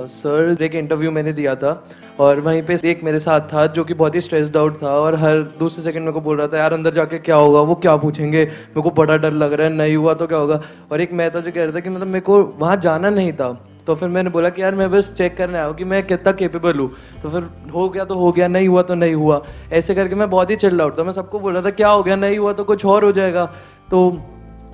Sir एक interview मैंने दिया था और वहीं पे एक मेरे साथ था जो कि बहुत ही स्ट्रेस्ड आउट था और हर दूसरे सेकंड मेरे को बोल रहा था यार अंदर जाके क्या होगा, वो क्या पूछेंगे, मेरे को बड़ा डर लग रहा है, नहीं हुआ तो क्या होगा। और एक मैं था जो कह रहा था कि मतलब मेरे को वहाँ जाना नहीं था। तो फिर मैंने बोला कि यार मैं बस चेक करने आया हूँ कि मैं कितना केपेबल हूँ। तो फिर हो गया तो हो गया, नहीं हुआ तो नहीं हुआ, ऐसे करके मैं बहुत ही चिल्ड आउट था। मैं सबको बोल रहा था क्या हो गया, नहीं हुआ तो कुछ और हो जाएगा। तो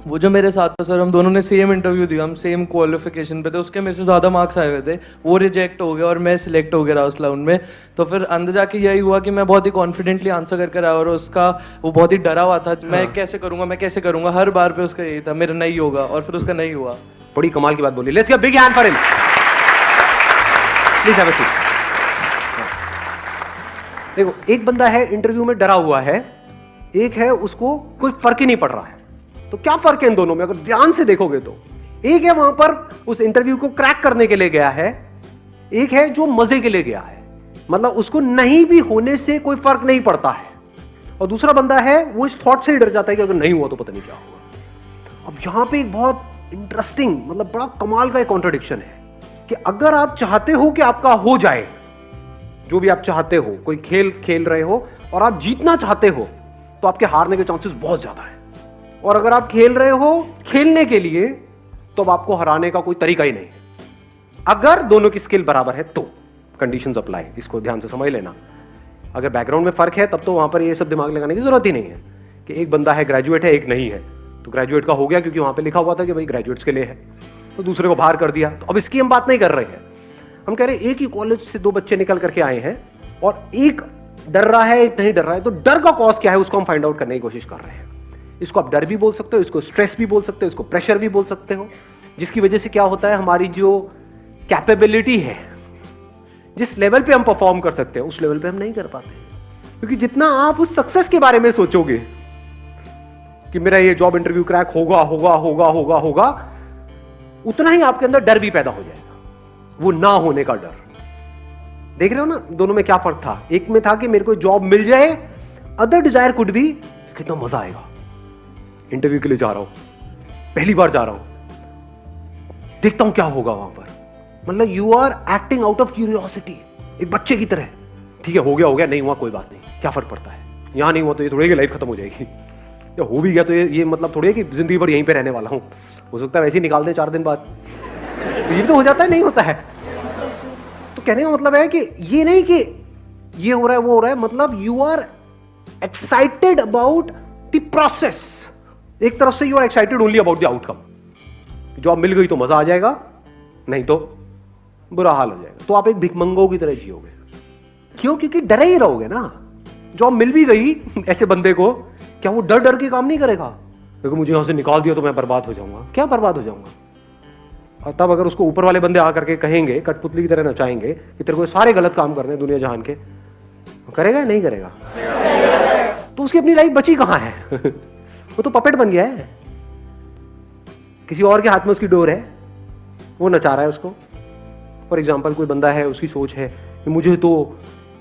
वो जो मेरे साथ था सर, हम दोनों ने सेम इंटरव्यू दिया, हम सेम क्वालिफिकेशन पे थे, उसके मेरे से ज़्यादा मार्क्स आए हुए थे। वो रिजेक्ट हो गया और मैं सिलेक्ट हो गया रहा उस राउंड में। तो फिर अंदर जाके यही हुआ कि मैं बहुत ही कॉन्फिडेंटली आंसर कर कर आया और उसका वो बहुत ही डरा हुआ था, मैं कैसे करूँगा, मैं कैसे करूँगा। हर बार पे उसका यही था मेरा नहीं होगा, और फिर उसका नहीं हुआ। बड़ी कमाल की बात बोली। Let's give big hand for him. Please have a seat. देखो, एक बंदा है इंटरव्यू में डरा हुआ है, एक है उसको कोई फर्क ही नहीं पड़ रहा है। तो क्या फर्क है इन दोनों में अगर ध्यान से देखोगे तो? एक है वहां पर उस इंटरव्यू को क्रैक करने के लिए गया है, एक है जो मजे के लिए गया है, मतलब उसको नहीं भी होने से कोई फर्क नहीं पड़ता है। और दूसरा बंदा है वो इस थॉट से ही डर जाता है कि अगर नहीं हुआ तो पता नहीं क्या होगा। अब यहां पे एक बहुत इंटरेस्टिंग, मतलब बड़ा कमाल का एक कॉन्ट्रडिक्शन है कि अगर आप चाहते हो कि आपका हो जाए, जो भी आप चाहते हो, कोई खेल खेल रहे हो और आप जीतना चाहते हो, तो आपके हारने के चांसेस बहुत ज्यादा है। और अगर आप खेल रहे हो खेलने के लिए, तो अब आपको हराने का कोई तरीका ही नहीं है। अगर दोनों की स्किल बराबर है तो कंडीशंस अप्लाई, इसको ध्यान से समझ लेना। अगर बैकग्राउंड में फर्क है तब तो वहां पर ये सब दिमाग लगाने की जरूरत ही नहीं है कि एक बंदा है ग्रेजुएट है, एक नहीं है। तो ग्रेजुएट का हो गया क्योंकि वहां पर लिखा हुआ था कि भाई ग्रेजुएट्स के लिए है, तो दूसरे को बाहर कर दिया। तो अब इसकी हम बात नहीं कर रहे हैं, हम कह रहे हैं एक ही कॉलेज से दो बच्चे निकल करके आए हैं और एक डर रहा है, एक नहीं डर रहा है। तो डर का कॉज क्या है उसको हम फाइंड आउट करने की कोशिश कर रहे हैं। इसको आप डर भी बोल सकते हो, इसको स्ट्रेस भी बोल सकते हो, इसको प्रेशर भी बोल सकते हो, जिसकी वजह से क्या होता है, हमारी जो कैपेबिलिटी है, जिस लेवल पे हम परफॉर्म कर सकते हैं उस लेवल पे हम नहीं कर पाते। क्योंकि जितना आप उस सक्सेस के बारे में सोचोगे कि मेरा ये जॉब इंटरव्यू क्रैक होगा होगा होगा होगा होगा, उतना ही आपके अंदर डर भी पैदा हो जाएगा, वो ना होने का डर। देख रहे हो ना दोनों में क्या फर्क था? एक में था कि मेरे को जॉब मिल जाए, अदर डिजायर कुड बी कितना मजा आएगा, इंटरव्यू के लिए जा रहा हूं, पहली बार जा रहा हूं, देखता हूं क्या होगा वहां पर। मतलब you are acting out of curiosity, एक बच्चे की तरह। ठीक है, हो गया नहीं हुआ कोई बात नहीं, क्या फर्क पड़ता है, यहां नहीं हुआ तो ये थोड़ी कि लाइफ खत्म हो जाएगी, या हो भी गया तो ये मतलब थोड़ी है कि जिंदगी भर यहीं पे रहने वाला हूं, हो सकता है वैसे ही निकाल दे 4 दिन बाद। तो ये तो हो जाता है, नहीं होता है। तो कहने का मतलब है कि ये नहीं कि ये हो रहा है वो हो रहा है, मतलब you are excited about the process. एक तरफ से you are excited only about the outcome. Job मिल गई तो मजा आ जाएगा, नहीं तो बुरा हाल हो जाएगा। तो आप एक भिखमंगों की तरह जियोगे। क्यों? क्योंकि डरे ही रहोगे ना। जॉब मिल भी गई ऐसे बंदे को, क्या वो डर डर के काम नहीं करेगा? क्योंकि मुझे यहां से निकाल दिया तो मैं बर्बाद हो जाऊंगा। क्या बर्बाद हो जाऊंगा? और तब अगर उसको ऊपर वाले बंदे आकर के कहेंगे, कठपुतली की तरह नचाएंगे कि तेरे को सारे गलत काम करने दुनिया जहान के, वो करेगा या नहीं करेगा? तो उसकी अपनी लाइफ बची कहां है? वो तो पपेट बन गया है, किसी और के हाथ में उसकी डोर है, वो नचा रहा है उसको। फॉर एग्जाम्पल कोई बंदा है, उसकी सोच है कि मुझे तो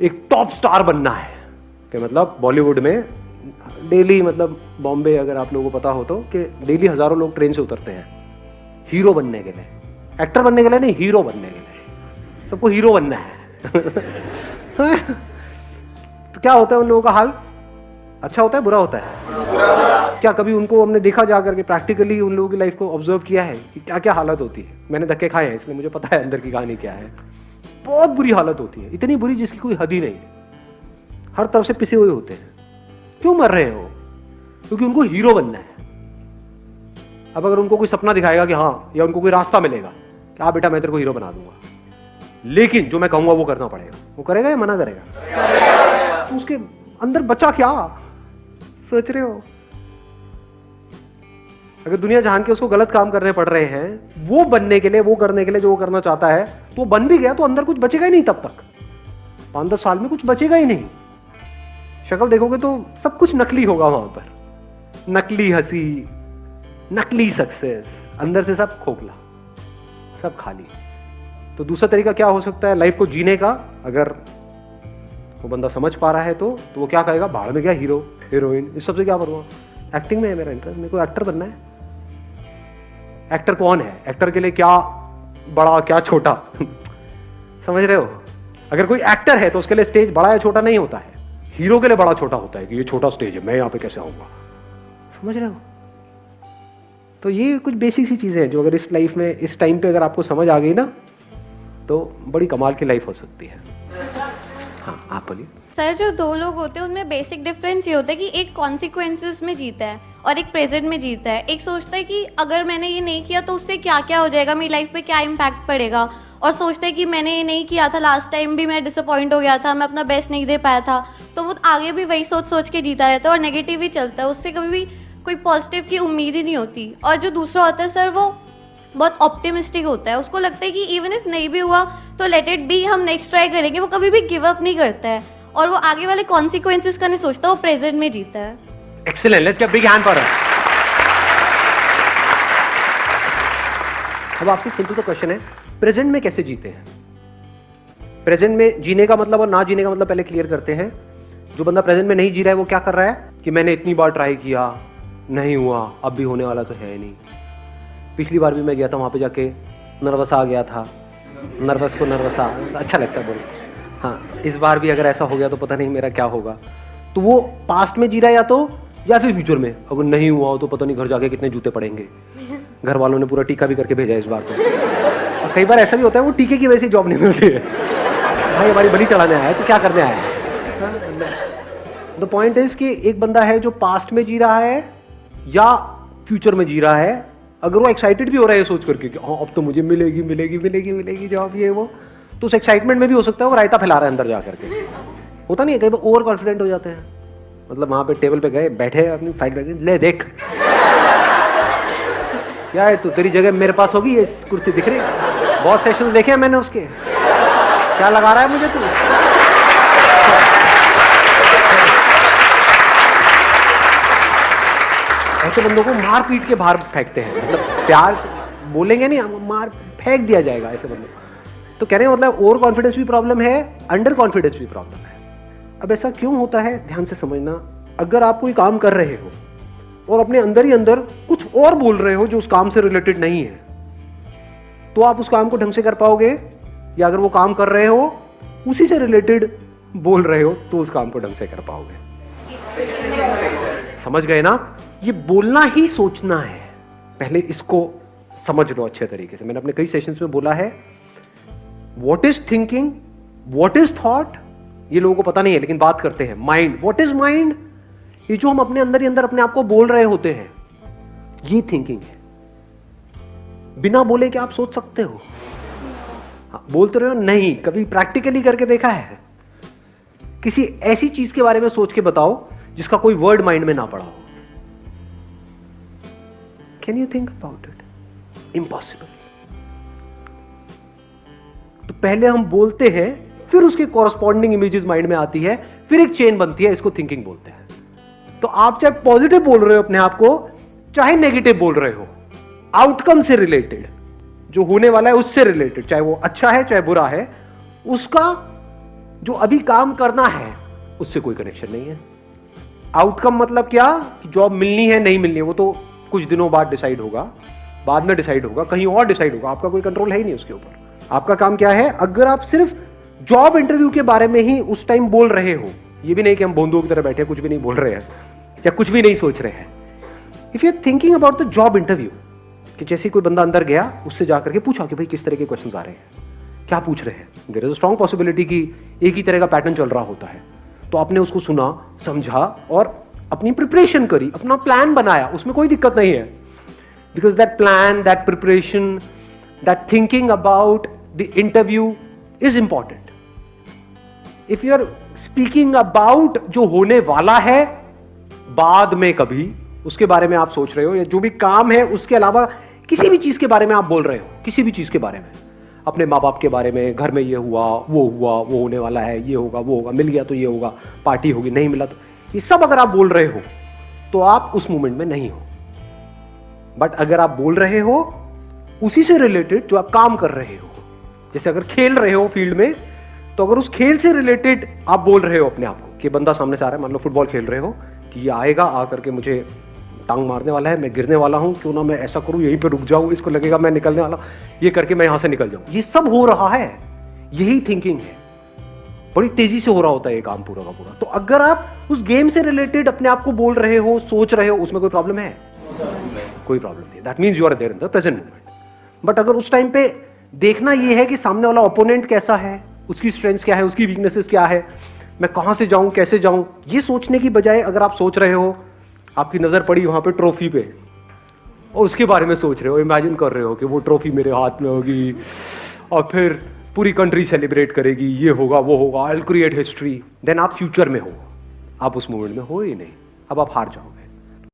एक टॉप स्टार बनना है, कि मतलब बॉलीवुड में डेली, मतलब बॉम्बे अगर आप लोगों को पता हो तो, कि डेली हजारों लोग ट्रेन से उतरते हैं हीरो बनने के लिए, एक्टर बनने के लिए नहीं, हीरो बनने के लिए। सबको हीरो बनना है। तो क्या होता है उन लोगों का हाल? अच्छा होता है, बुरा होता है? क्या कभी उनको हमने देखा जा करके, प्रैक्टिकली उन लोगों की लाइफ को ऑब्जर्व किया है कि क्या क्या हालत होती है? मैंने धक्के खाए हैं इसलिए मुझे पता है अंदर की कहानी क्या है। बहुत बुरी हालत होती है, इतनी बुरी जिसकी कोई हद ही नहीं है। हर तरफ से पिसे हुए होते हैं। क्यों मर रहे हो? क्योंकि उनको हीरो बनना है। अब अगर उनको कोई सपना दिखाएगा कि हाँ, या उनको कोई रास्ता मिलेगा कि हाँ बेटा मैं तेरे को हीरो बना दूंगा, लेकिन जो मैं कहूंगा वो करना पड़ेगा, वो करेगा या मना करेगा? तो उसके अंदर बचा क्या? सोच रहे हो? अगर दुनिया जहान के उसको गलत काम करने पड़ रहे हैं वो बनने के लिए, वो करने के लिए जो वो करना चाहता है, तो बन भी गया तो अंदर कुछ बचेगा ही नहीं। तब तक 5-10 साल में कुछ बचेगा ही नहीं। शक्ल देखोगे तो सब कुछ नकली होगा वहां पर, नकली हंसी, नकली सक्सेस, अंदर से सब खोखला, सब खाली। तो दूसरा तरीका क्या हो सकता है लाइफ को जीने का? अगर वो बंदा समझ पा रहा है तो वो क्या कहेगा? बाहर में क्या हीरो हीरोइन, इस सबसे क्या करूंगा? एक्टिंग में है मेरा इंटरेस्ट, मेरे को एक्टर बनना है। एक्टर कौन है? एक्टर के लिए क्या बड़ा क्या छोटा? समझ रहे हो? अगर कोई एक्टर है तो उसके लिए स्टेज बड़ा या छोटा नहीं होता है, हीरो के लिए बड़ा छोटा होता है कि ये छोटा स्टेज है, मैं यहाँ पे कैसे आऊंगा। समझ रहे हो? तो ये कुछ बेसिक सी चीजें हैं जो अगर इस लाइफ में इस टाइम पे अगर आपको समझ आ गई ना तो बड़ी कमाल की लाइफ हो सकती है। हाँ, आप बोलिए। सर, जो दो लोग होते हैं उनमें बेसिक डिफरेंस ये होता है कि एक कॉन्सिक्वेंसेस में जीता है और एक प्रेजेंट में जीता है। एक सोचता है कि अगर मैंने ये नहीं किया तो उससे क्या क्या हो जाएगा, मेरी लाइफ पे क्या इम्पैक्ट पड़ेगा, और सोचता है कि मैंने ये नहीं किया था, लास्ट टाइम भी मैं डिसअपॉइंट हो गया था, मैं अपना बेस्ट नहीं दे पाया था, तो वो आगे भी वही सोच सोच के जीता रहता है और नेगेटिव ही चलता है, उससे कभी भी कोई पॉजिटिव की उम्मीद ही नहीं होती। और जो दूसरा होता है सर, वो बहुत ऑप्टिमिस्टिक होता है, उसको लगता है कि इवन इफ नहीं भी हुआ तो लेट इट बी, हम नेक्स्ट ट्राई करेंगे। वो कभी भी गिव अप नहीं करता है और वो आगे वाले कॉन्सिक्वेंसेस का नहीं सोचता, वो प्रेजेंट में जीता है। Excellent, let's get big hand for her. अब आपसे सिंपल सा क्वेश्चन है, प्रेजेंट में कैसे जीते हैं? प्रेजेंट में जीने का मतलब और ना जीने का मतलब पहले क्लियर करते हैं। जो बंदा प्रेजेंट में नहीं जी रहा है वो क्या कर रहा है कि मैंने इतनी बार ट्राई किया, नहीं हुआ, अब भी होने वाला तो है नहीं। पिछली बार भी मैं गया था वहां पे, जाके नर्वस आ गया था, नर्वस को नर्वस आ, अच्छा लगता है बोल। हाँ, इस बार भी अगर ऐसा हो गया तो पता नहीं मेरा क्या होगा। तो वो पास्ट में जी रहा है या फिर फ्यूचर में। अगर नहीं हुआ हो तो पता नहीं घर जाके कितने जूते पड़ेंगे। घर वालों ने पूरा टीका भी करके भेजा है इस बार तो। और कई बार ऐसा भी होता है वो टीके की वजह से जॉब नहीं मिलती है। भाई हमारी बलि चढ़ाने आया है तो क्या करने आया है। द पॉइंट इज कि एक बंदा है जो पास्ट में जी रहा है या फ्यूचर में जी रहा है। अगर वो एक्साइटेड भी हो रहा है सोच करके कि हाँ अब तो मुझे मिलेगी मिलेगी मिलेगी मिलेगी जॉब, ये वो, तो उस एक्साइटमेंट में भी हो सकता है वो रायता फैला रहा है अंदर जा करके। होता नहीं है, कई बार ओवर कॉन्फिडेंट हो जाते हैं। मतलब वहां पे टेबल पे गए, बैठे अपनी फाइल बैग, ले देख क्या है तू, तेरी जगह मेरे पास होगी, ये कुर्सी दिख रही है, बहुत सेशन देखे हैं मैंने उसके, क्या लगा रहा है मुझे तू। ऐसे बंदों को मार पीट के बाहर फेंकते हैं, मतलब प्यार बोलेंगे नहीं, मार फेंक दिया जाएगा ऐसे बंदों। तो कहने का मतलब ओवर कॉन्फिडेंस भी प्रॉब्लम है, अंडर कॉन्फिडेंस भी प्रॉब्लम है। अब ऐसा क्यों होता है, ध्यान से समझना। अगर आप कोई काम कर रहे हो और अपने अंदर ही अंदर कुछ और बोल रहे हो जो उस काम से रिलेटेड नहीं है, तो आप उस काम को ढंग से कर पाओगे? या अगर वो काम कर रहे हो उसी से रिलेटेड बोल रहे हो तो उस काम को ढंग से कर पाओगे? समझ गए ना? ये बोलना ही सोचना है, पहले इसको समझ लो अच्छे तरीके से। मैंने अपने कई सेशंस में बोला है, what is thinking, what is thought, ये लोगों को पता नहीं है, लेकिन बात करते हैं माइंड। What is mind? ये जो हम अपने अंदर ही अंदर अपने आप को बोल रहे होते हैं, ये थिंकिंग है। बिना बोले क्या आप सोच सकते हो? हाँ, बोलते रहे हो नहीं, कभी प्रैक्टिकली करके देखा है? किसी ऐसी चीज के बारे में सोच के बताओ जिसका कोई वर्ड माइंड में ना पड़ा हो। Can you think about it? Impossible. तो पहले हम बोलते हैं, फिर उसके कॉरस्पॉन्डिंग इमेजेस माइंड में आती है, फिर एक चेन बनती है, इसको थिंकिंग बोलते हैं। तो आप चाहे पॉजिटिव बोल रहे हो अपने आप को, चाहे नेगेटिव बोल रहे हो, आउटकम से रिलेटेड, जो होने वाला है उससे रिलेटेड, चाहे वो अच्छा है चाहे बुरा है, उसका जो अभी काम करना है उससे कोई कनेक्शन नहीं है। आउटकम मतलब क्या कि जॉब मिलनी है नहीं मिलनी है वो तो कुछ दिनों बाद डिसाइड होगा, बाद में डिसाइड होगा, कहीं और डिसाइड होगा, आपका कोई कंट्रोल है ही नहीं उसके ऊपर। आपका काम क्या है? अगर आप सिर्फ जॉब इंटरव्यू के बारे में ही उस टाइम बोल रहे हो, ये भी नहीं कि हम बोंदुओं की तरह बैठे कुछ भी नहीं बोल रहे हैं या कुछ भी नहीं सोच रहे हैं। If you are thinking about the job interview, कि जैसे कोई बंदा अंदर गया, उससे जाकर के पूछा कि भाई किस तरह के क्वेश्चंस आ रहे हैं, क्या पूछ रहे हैं, there is a strong possibility कि एक ही तरह का पैटर्न चल रहा होता है। तो आपने उसको सुना, समझा और अपनी प्रिपरेशन करी, अपना प्लान बनाया, उसमें कोई दिक्कत नहीं है। Because that plan, that preparation, that thinking about the interview is important. If you are speaking about जो होने वाला है बाद में कभी, उसके बारे में आप सोच रहे हो, या जो भी काम है उसके अलावा किसी भी चीज के बारे में आप बोल रहे हो, किसी भी चीज के बारे में, अपने माँ बाप के बारे में, घर में ये हुआ, वो होने वाला है, ये होगा, वो होगा, मिल गया तो ये होगा, पार्टी होगी, नहीं मिला तो, ये सब अगर आप बोल रहे हो तो आप उस मोमेंट में नहीं हो। बट अगर आप बोल रहे हो उसी से रिलेटेड जो आप काम कर रहे हो, जैसे अगर खेल रहे हो फील्ड में, तो अगर उस खेल से रिलेटेड आप बोल रहे हो अपने आप को, कि बंदा सामने से आ रहा है, मान लो फुटबॉल खेल रहे हो, कि ये आएगा, आकर के मुझे टांग मारने वाला है, मैं गिरने वाला हूं, क्यों ना मैं ऐसा करूं, यहीं पे रुक जाऊं, इसको लगेगा मैं निकलने वाला, ये करके मैं यहां से निकल जाऊं। ये सब हो रहा है, यही थिंकिंग है, बड़ी तेजी से हो रहा होता है ये काम पूरा का पूरा। तो अगर आप उस गेम से रिलेटेड अपने आप को बोल रहे हो, सोच रहे हो, उसमें कोई प्रॉब्लम है? कोई प्रॉब्लम नहीं। That means you are there in the present moment. But अगर उस टाइम पे देखना ये है कि सामने वाला ओपोनेंट कैसा है, उसकी स्ट्रेंथ्स क्या है, उसकी वीकनेसेस क्या है, मैं कहां से जाऊं, कैसे जाऊं, ये सोचने की बजाय अगर आप सोच रहे हो, आपकी नजर पड़ी वहां पे ट्रॉफी पे और उसके बारे में सोच रहे हो, इमेजिन कर रहे हो कि वो ट्रॉफी मेरे हाथ में होगी और फिर पूरी कंट्री सेलिब्रेट करेगी, ये होगा वो होगा, I will create history, then आप फ्यूचर में हो, आप उस मोमेंट में हो ही नहीं, अब आप हार जाओगे।